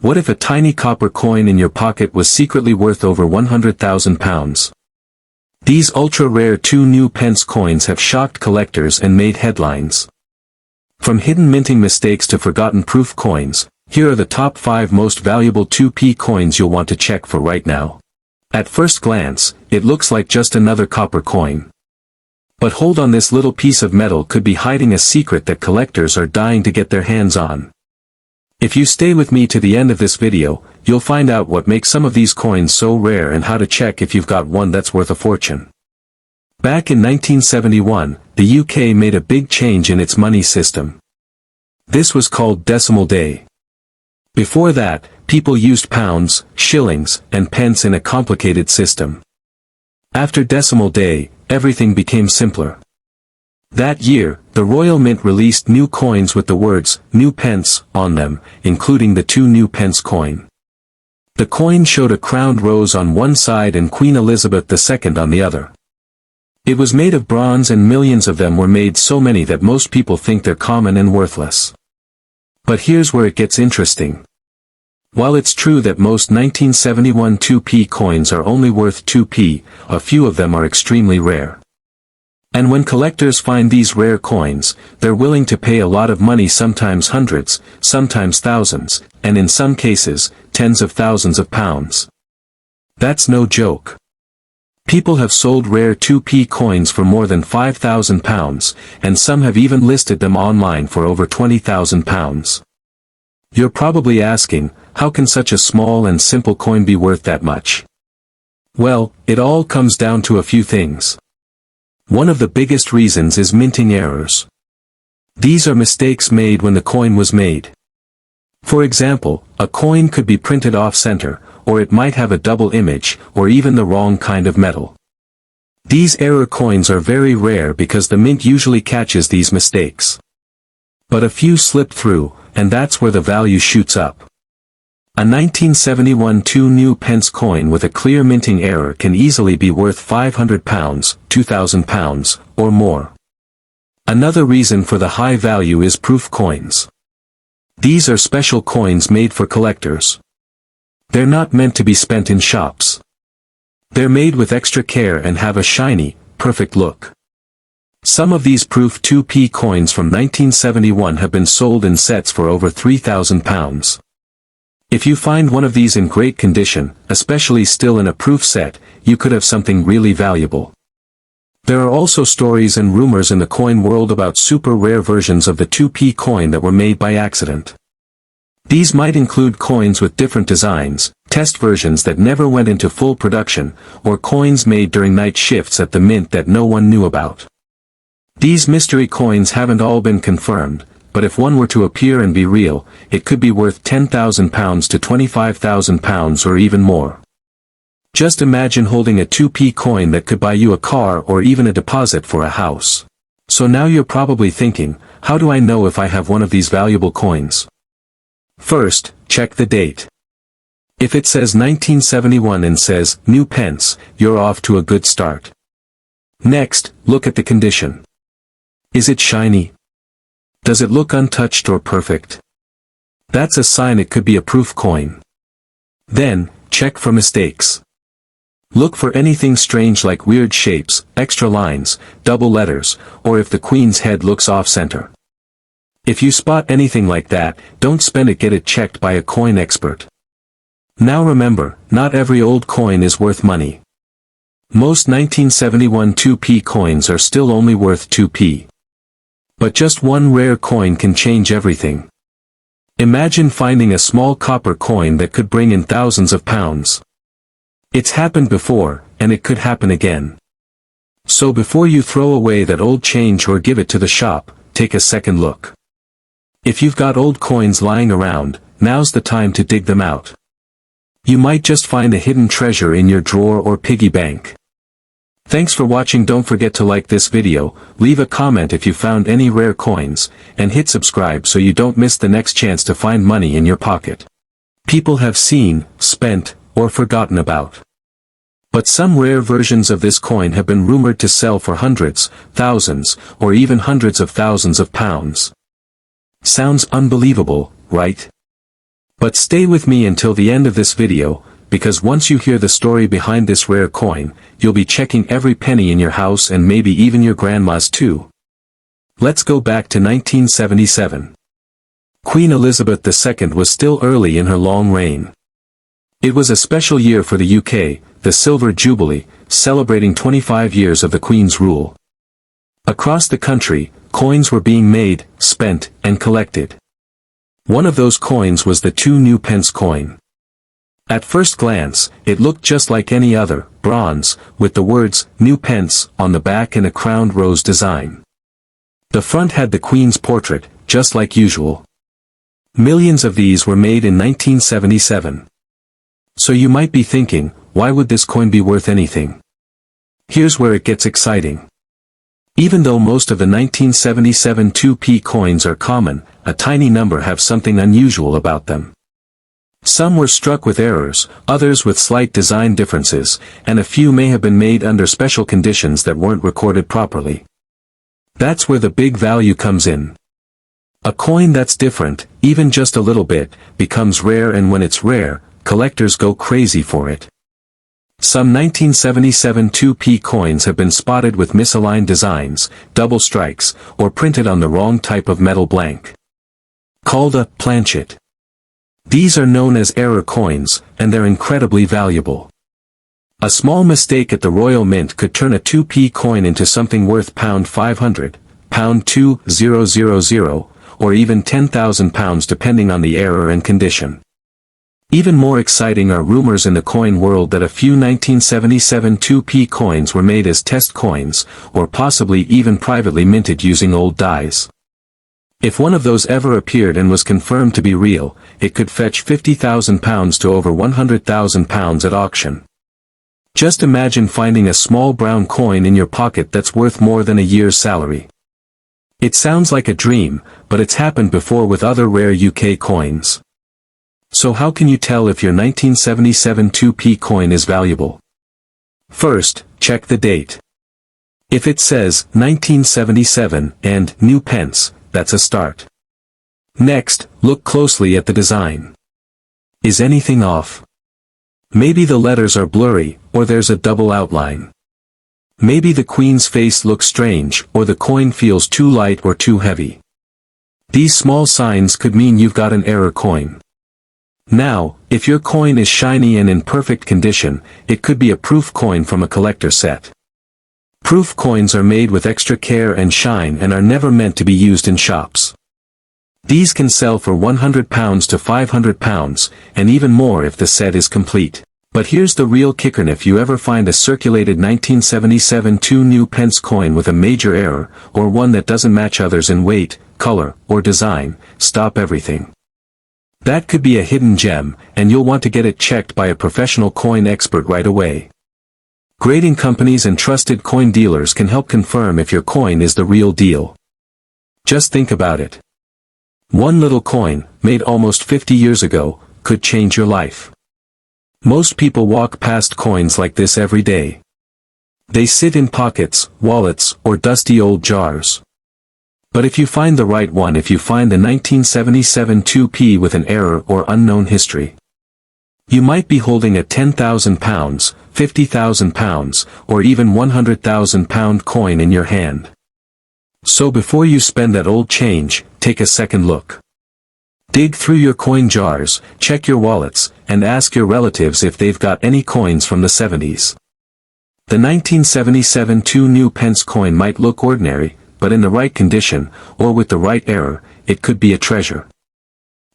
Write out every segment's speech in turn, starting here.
What if a tiny copper coin in your pocket was secretly worth over £100,000? These ultra-rare 2 new pence coins have shocked collectors and made headlines. From hidden minting mistakes to forgotten proof coins, here are the top 5 most valuable 2p coins you'll want to check for right now. At first glance, it looks like just another copper coin. But hold on, this little piece of metal could be hiding a secret that collectors are dying to get their hands on. If you stay with me to the end of this video, you'll find out what makes some of these coins so rare and how to check if you've got one that's worth a fortune. Back in 1971, the UK made a big change in its money system. This was called decimal day. Before that, people used pounds, shillings, and pence in a complicated system. After decimal day, everything became simpler. That year, the Royal Mint released new coins with the words, "New Pence," on them, including the 2 new pence coin. The coin showed a crowned rose on one side and Queen Elizabeth II on the other. It was made of bronze and millions of them were made, so many that most people think they're common and worthless. But here's where it gets interesting. While it's true that most 1971 2p coins are only worth 2p, a few of them are extremely rare. And when collectors find these rare coins, they're willing to pay a lot of money, sometimes hundreds, sometimes thousands, and in some cases, tens of thousands of pounds. That's no joke. People have sold rare 2p coins for more than £5,000, and some have even listed them online for over £20,000. You're probably asking, how can such a small and simple coin be worth that much? Well, it all comes down to a few things. One of the biggest reasons is minting errors. These are mistakes made when the coin was made. For example, a coin could be printed off-center, or it might have a double image, or even the wrong kind of metal. These error coins are very rare because the mint usually catches these mistakes. But a few slip through, and that's where the value shoots up. A 1971 2 new pence coin with a clear minting error can easily be worth £500, £2,000, or more. Another reason for the high value is proof coins. These are special coins made for collectors. They're not meant to be spent in shops. They're made with extra care and have a shiny, perfect look. Some of these proof 2p coins from 1971 have been sold in sets for over £3,000. If you find one of these in great condition, especially still in a proof set, you could have something really valuable. There are also stories and rumors in the coin world about super rare versions of the 2p coin that were made by accident. These might include coins with different designs, test versions that never went into full production, or coins made during night shifts at the mint that no one knew about. These mystery coins haven't all been confirmed, but if one were to appear and be real, it could be worth £10,000 to £25,000 or even more. Just imagine holding a 2p coin that could buy you a car or even a deposit for a house. So now you're probably thinking, how do I know if I have one of these valuable coins? First, check the date. If it says 1971 and says, "New Pence," you're off to a good start. Next, look at the condition. Is it shiny? Does it look untouched or perfect? That's a sign it could be a proof coin. Then, check for mistakes. Look for anything strange like weird shapes, extra lines, double letters, or if the queen's head looks off-center. If you spot anything like that, don't spend it, get it checked by a coin expert. Now remember, not every old coin is worth money. Most 1971 2p coins are still only worth 2p. But just one rare coin can change everything. Imagine finding a small copper coin that could bring in thousands of pounds. It's happened before, and it could happen again. So before you throw away that old change or give it to the shop, take a second look. If you've got old coins lying around, now's the time to dig them out. You might just find a hidden treasure in your drawer or piggy bank. Thanks for watching. Don't forget to like this video, leave a comment if you found any rare coins, and hit subscribe so you don't miss the next chance to find money in your pocket. People have seen, spent, or forgotten about. But some rare versions of this coin have been rumored to sell for hundreds, thousands, or even hundreds of thousands of pounds. Sounds unbelievable, right? But stay with me until the end of this video, because once you hear the story behind this rare coin, you'll be checking every penny in your house and maybe even your grandma's too. Let's go back to 1977. Queen Elizabeth II was still early in her long reign. It was a special year for the UK, the Silver Jubilee, celebrating 25 years of the Queen's rule. Across the country, coins were being made, spent, and collected. One of those coins was the 2 new pence coin. At first glance, it looked just like any other, bronze, with the words, "New Pence," on the back and a crowned rose design. The front had the Queen's portrait, just like usual. Millions of these were made in 1977. So you might be thinking, why would this coin be worth anything? Here's where it gets exciting. Even though most of the 1977 2p coins are common, a tiny number have something unusual about them. Some were struck with errors, others with slight design differences, and a few may have been made under special conditions that weren't recorded properly. That's where the big value comes in. A coin that's different, even just a little bit, becomes rare, and when it's rare, collectors go crazy for it. Some 1977 2p coins have been spotted with misaligned designs, double strikes, or printed on the wrong type of metal blank. Called a planchet. These are known as error coins, and they're incredibly valuable. A small mistake at the Royal Mint could turn a 2p coin into something worth £500, £2,000, or even £10,000 depending on the error and condition. Even more exciting are rumors in the coin world that a few 1977 2p coins were made as test coins, or possibly even privately minted using old dies. If one of those ever appeared and was confirmed to be real, it could fetch £50,000 to over £100,000 at auction. Just imagine finding a small brown coin in your pocket that's worth more than a year's salary. It sounds like a dream, but it's happened before with other rare UK coins. So how can you tell if your 1977 2p coin is valuable? First, check the date. If it says 1977 and new pence, that's a start. Next, look closely at the design. Is anything off? Maybe the letters are blurry, or there's a double outline. Maybe the Queen's face looks strange, or the coin feels too light or too heavy. These small signs could mean you've got an error coin. Now, if your coin is shiny and in perfect condition, it could be a proof coin from a collector set. Proof coins are made with extra care and shine and are never meant to be used in shops. These can sell for £100 to £500, and even more if the set is complete. But here's the real kicker: if you ever find a circulated 1977 2 new pence coin with a major error, or one that doesn't match others in weight, color, or design, stop everything. That could be a hidden gem, and you'll want to get it checked by a professional coin expert right away. Grading companies and trusted coin dealers can help confirm if your coin is the real deal. Just think about it. One little coin, made almost 50 years ago, could change your life. Most people walk past coins like this every day. They sit in pockets, wallets, or dusty old jars. But if you find the right one, if you find the 1977 2p with an error or unknown history, you might be holding a £10,000, £50,000, or even £100,000 coin in your hand. So before you spend that old change, take a second look. Dig through your coin jars, check your wallets, and ask your relatives if they've got any coins from the 70s. The 1977 2 new pence coin might look ordinary, but in the right condition, or with the right error, it could be a treasure.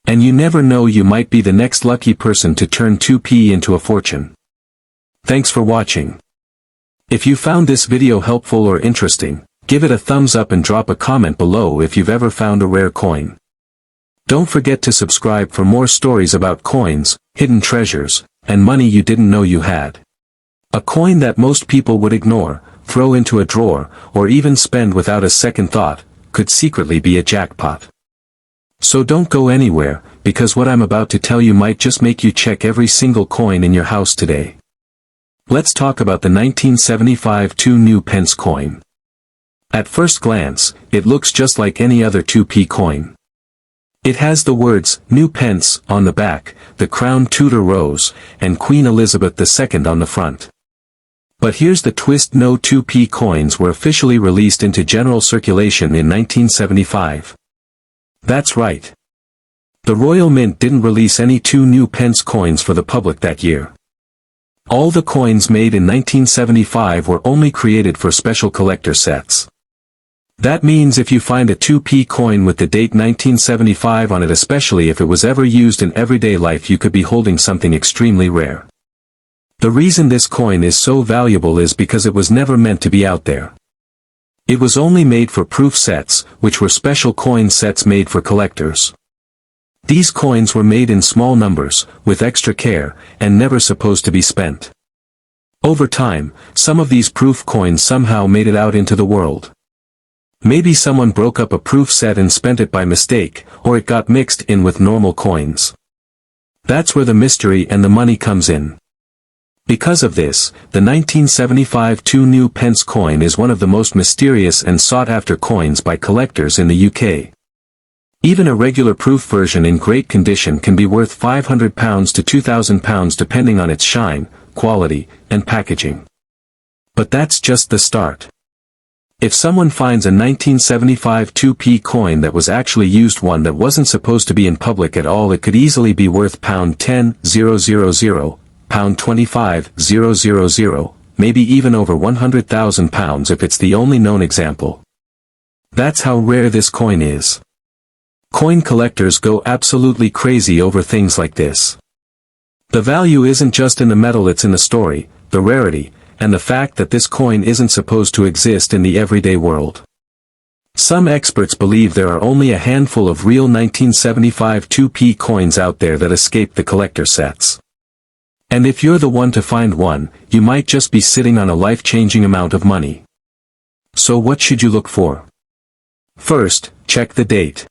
And you never know, you might be the next lucky person to turn 2p into a fortune. Thanks for watching. If you found this video helpful or interesting, give it a thumbs up and drop a comment below if you've ever found a rare coin. Don't forget to subscribe for more stories about coins, hidden treasures, and money you didn't know you had. A coin that most people would ignore, throw into a drawer, or even spend without a second thought, could secretly be a jackpot. So don't go anywhere, because what I'm about to tell you might just make you check every single coin in your house today. Let's talk about the 1975 2 new pence coin. At first glance, it looks just like any other 2p coin. It has the words, New Pence, on the back, the Crown Tudor Rose, and Queen Elizabeth II on the front. But here's the twist: no 2p coins were officially released into general circulation in 1975. That's right. The Royal Mint didn't release any 2 new pence coins for the public that year. All the coins made in 1975 were only created for special collector sets. That means if you find a 2p coin with the date 1975 on it, especially if it was ever used in everyday life, you could be holding something extremely rare. The reason this coin is so valuable is because it was never meant to be out there. It was only made for proof sets, which were special coin sets made for collectors. These coins were made in small numbers, with extra care, and never supposed to be spent. Over time, some of these proof coins somehow made it out into the world. Maybe someone broke up a proof set and spent it by mistake, or it got mixed in with normal coins. That's where the mystery and the money comes in. Because of this, the 1975 2 new pence coin is one of the most mysterious and sought-after coins by collectors in the UK. Even a regular proof version in great condition can be worth £500 to £2,000 depending on its shine, quality, and packaging. But that's just the start. If someone finds a 1975 2p coin that was actually used, one that wasn't supposed to be in public at all, it could easily be worth £10,000, £25,000, maybe even over £100,000 if it's the only known example. That's how rare this coin is. Coin collectors go absolutely crazy over things like this. The value isn't just in the metal, it's in the story, the rarity, and the fact that this coin isn't supposed to exist in the everyday world. Some experts believe there are only a handful of real 1975 2p coins out there that escape the collector sets. And if you're the one to find one, you might just be sitting on a life-changing amount of money. So what should you look for? First, check the date.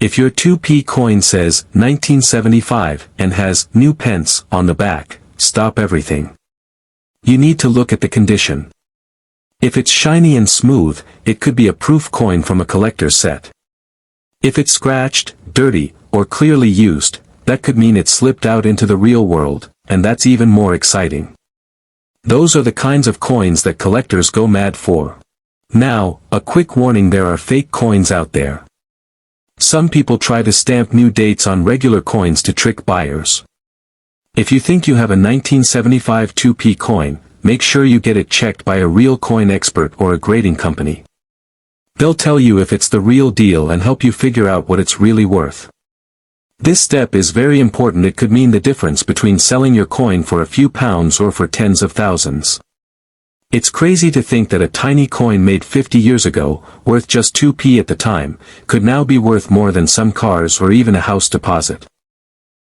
If your 2p coin says 1975 and has New Pence on the back, stop everything. You need to look at the condition. If it's shiny and smooth, it could be a proof coin from a collector's set. If it's scratched, dirty, or clearly used, that could mean it slipped out into the real world, and that's even more exciting. Those are the kinds of coins that collectors go mad for. Now, a quick warning: there are fake coins out there. Some people try to stamp new dates on regular coins to trick buyers. If you think you have a 1975 2p coin, make sure you get it checked by a real coin expert or a grading company. They'll tell you if it's the real deal and help you figure out what it's really worth. This step is very important. It could mean the difference between selling your coin for a few pounds or for tens of thousands. It's crazy to think that a tiny coin made 50 years ago, worth just 2p at the time, could now be worth more than some cars or even a house deposit.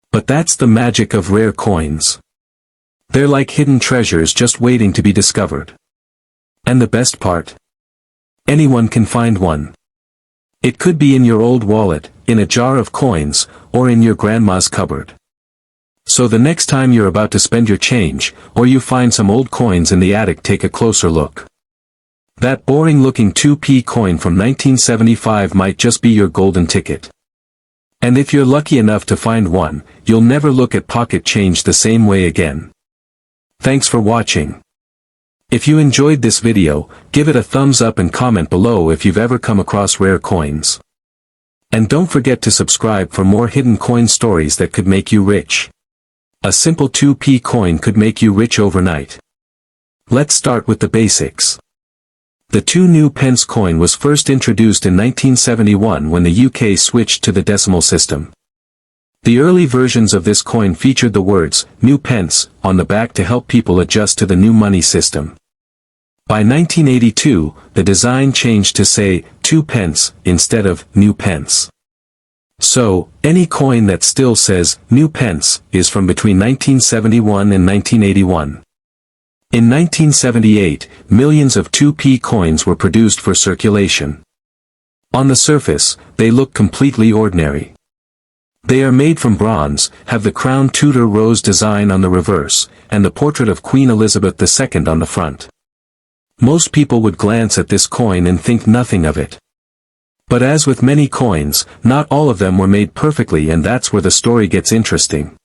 But that's the magic of rare coins. They're like hidden treasures just waiting to be discovered. And the best part? Anyone can find one. It could be in your old wallet, in a jar of coins, or in your grandma's cupboard. So the next time you're about to spend your change, or you find some old coins in the attic, take a closer look. That boring-looking 2p coin from 1975 might just be your golden ticket. And if you're lucky enough to find one, you'll never look at pocket change the same way again. Thanks for watching. If you enjoyed this video, give it a thumbs up and comment below if you've ever come across rare coins. And don't forget to subscribe for more hidden coin stories that could make you rich. A simple 2p coin could make you rich overnight. Let's start with the basics. The 2 new pence coin was first introduced in 1971 when the UK switched to the decimal system. The early versions of this coin featured the words, New Pence, on the back to help people adjust to the new money system. By 1982, the design changed to say, 2 pence, instead of, New Pence. So, any coin that still says, New Pence, is from between 1971 and 1981. In 1978, millions of 2p coins were produced for circulation. On the surface, they look completely ordinary. They are made from bronze, have the Crown Tudor Rose design on the reverse, and the portrait of Queen Elizabeth II on the front. Most people would glance at this coin and think nothing of it. But as with many coins, not all of them were made perfectly, and that's where the story gets interesting.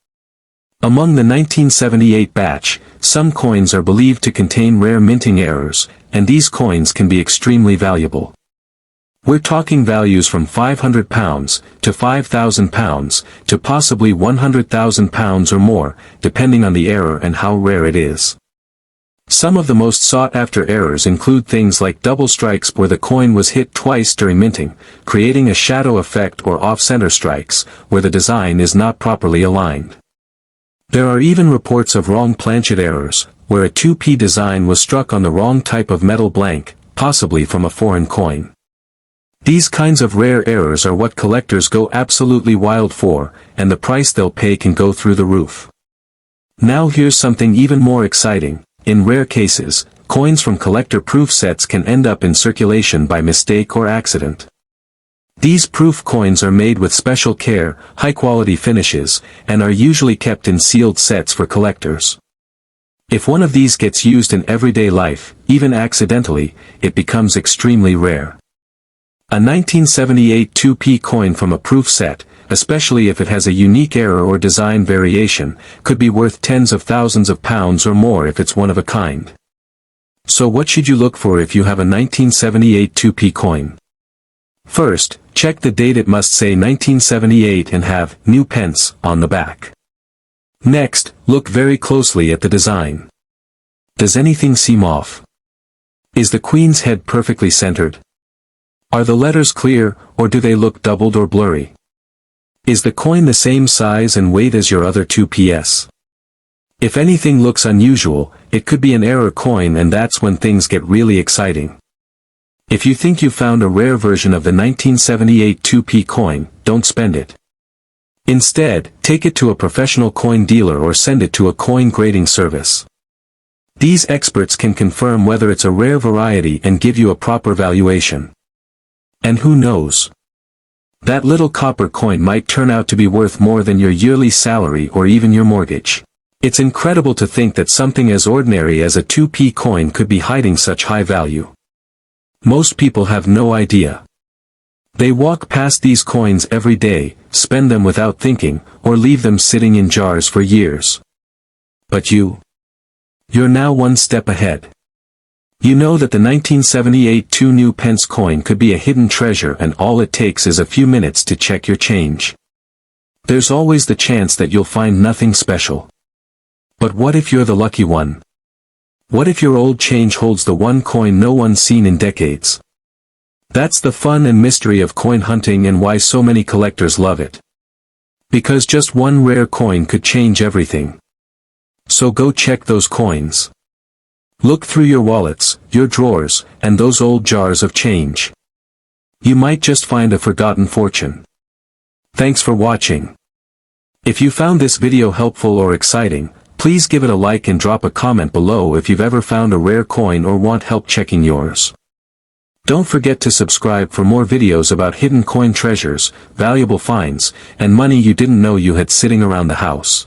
Among the 1978 batch, some coins are believed to contain rare minting errors, and these coins can be extremely valuable. We're talking values from £500 to £5,000 to possibly £100,000 or more, depending on the error and how rare it is. Some of the most sought-after errors include things like double strikes where the coin was hit twice during minting, creating a shadow effect, or off-center strikes, where the design is not properly aligned. There are even reports of wrong planchet errors, where a 2p design was struck on the wrong type of metal blank, possibly from a foreign coin. These kinds of rare errors are what collectors go absolutely wild for, and the price they'll pay can go through the roof. Now here's something even more exciting. In rare cases, coins from collector proof sets can end up in circulation by mistake or accident. These proof coins are made with special care, high-quality finishes, and are usually kept in sealed sets for collectors. If one of these gets used in everyday life, even accidentally, it becomes extremely rare. A 1978 2p coin from a proof set, especially if it has a unique error or design variation, could be worth tens of thousands of pounds or more if it's one of a kind. So what should you look for if you have a 1978 2p coin? First, check the date. It must say 1978 and have "New Pence" on the back. Next, look very closely at the design. Does anything seem off? Is the Queen's head perfectly centered? Are the letters clear, or do they look doubled or blurry? Is the coin the same size and weight as your other 2ps? If anything looks unusual, it could be an error coin, and that's when things get really exciting. If you think you found a rare version of the 1978 2p coin, don't spend it. Instead, take it to a professional coin dealer or send it to a coin grading service. These experts can confirm whether it's a rare variety and give you a proper valuation. And who knows? That little copper coin might turn out to be worth more than your yearly salary or even your mortgage. It's incredible to think that something as ordinary as a 2p coin could be hiding such high value. Most people have no idea. They walk past these coins every day, spend them without thinking, or leave them sitting in jars for years. But you're now one step ahead. You know that the 1978 2 new pence coin could be a hidden treasure, and all it takes is a few minutes to check your change. There's always the chance that you'll find nothing special. But what if you're the lucky one? What if your old change holds the one coin no one's seen in decades? That's the fun and mystery of coin hunting, and why so many collectors love it. Because just one rare coin could change everything. So go check those coins. Look through your wallets, your drawers, and those old jars of change. You might just find a forgotten fortune. Thanks for watching. If you found this video helpful or exciting, please give it a like and drop a comment below if you've ever found a rare coin or want help checking yours. Don't forget to subscribe for more videos about hidden coin treasures, valuable finds, and money you didn't know you had sitting around the house.